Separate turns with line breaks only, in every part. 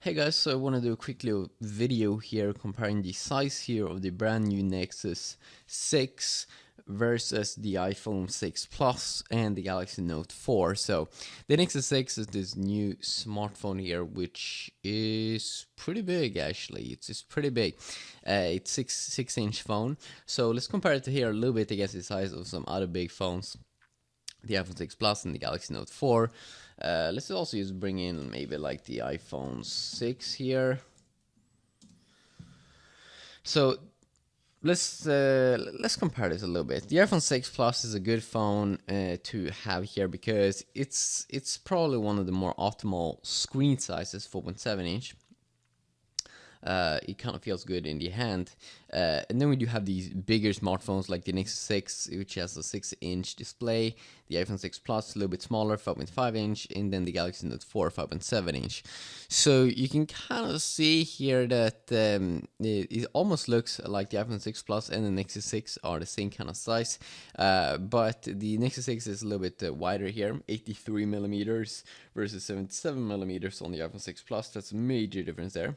Hey guys, so I want to do a quick little video here comparing the size here of the brand new Nexus 6 versus the iPhone 6 Plus and the Galaxy Note 4. So the Nexus 6 is this new smartphone here, which is pretty big actually. It's pretty big. It's six-inch phone. So let's compare it to here a little bit against the size of some other big phones, the iPhone 6 Plus and the Galaxy Note 4. Let's also just bring in maybe like the iPhone 6 here. So let's compare this a little bit. The iPhone 6 Plus is a good phone to have here because it's probably one of the more optimal screen sizes, 4.7 inch. It kind of feels good in the hand. And then we do have these bigger smartphones like the Nexus 6, which has a 6-inch display, the iPhone 6 Plus a little bit smaller, 5.5 inch, and then the Galaxy Note 4, 5.7 inch. So you can kind of see here that it almost looks like the iPhone 6 Plus and the Nexus 6 are the same kind of size, but the Nexus 6 is a little bit wider here, 83 millimeters versus 77 millimeters on the iPhone 6 Plus. That's a major difference there.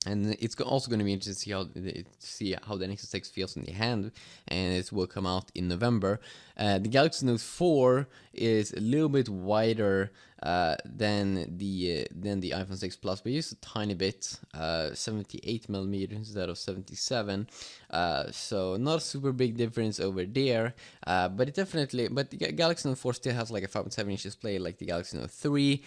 And it's also going to be interesting to see how the Nexus 6 feels in the hand, and it will come out in November. The Galaxy Note 4 is a little bit wider than the iPhone 6 Plus, but just a tiny bit, 78 millimeters instead of 77. So not a super big difference over there, but the Galaxy Note 4 still has like a 5.7 inch display like the Galaxy Note 3.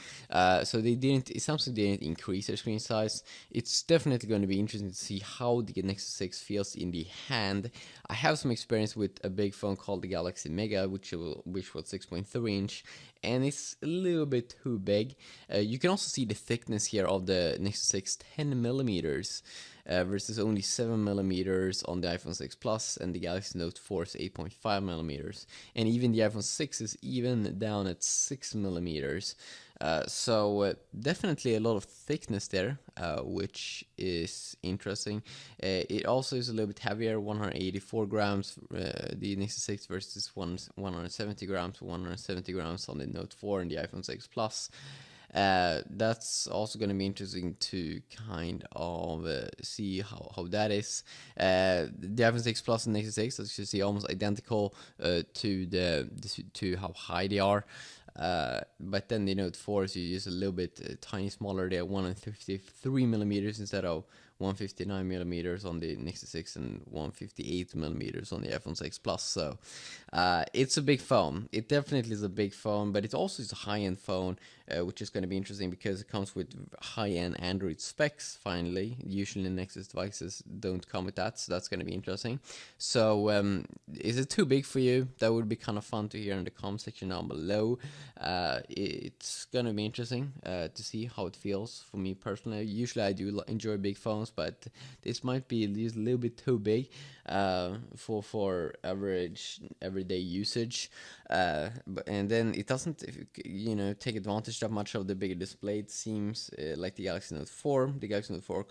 So it sounds like they didn't increase their screen size. It's definitely going to be interesting to see how the Nexus 6 feels in the hand. I have some experience with a big phone called the Galaxy Mega, which was 6.3 inch, and it's a little bit too big. You can also see the thickness here of the Nexus 6, 10 millimeters. Versus only 7 millimeters on the iPhone 6 Plus, and the Galaxy Note 4 is 8.5 millimeters, and even the iPhone 6 is even down at 6 millimeters. So definitely a lot of thickness there, which is interesting. It also is a little bit heavier, 184 grams, the Nexus 6 versus 170 grams, 170 grams on the Note 4 and the iPhone 6 Plus. That's also going to be interesting to kind of see how that is. The iPhone 6 Plus and Nexus 6, as you see, almost identical to how high they are. But then the Note 4 is just a little bit tiny smaller. They're 153 millimeters instead of 159 millimeters on the Nexus 6 and 158 millimeters on the iPhone 6 Plus. So it's a big phone. It definitely is a big phone, but it also is a high-end phone, which is going to be interesting because it comes with high-end Android specs. Finally, usually Nexus devices don't come with that, so that's going to be interesting. So is it too big for you? That would be kind of fun to hear in the comment section down below. It's gonna be interesting to see how it feels for me personally. Usually I do enjoy big phones, but this might be just a little bit too big for average everyday usage. And then it doesn't take advantage that much of the bigger display. It seems like the Galaxy Note 4. The Galaxy Note 4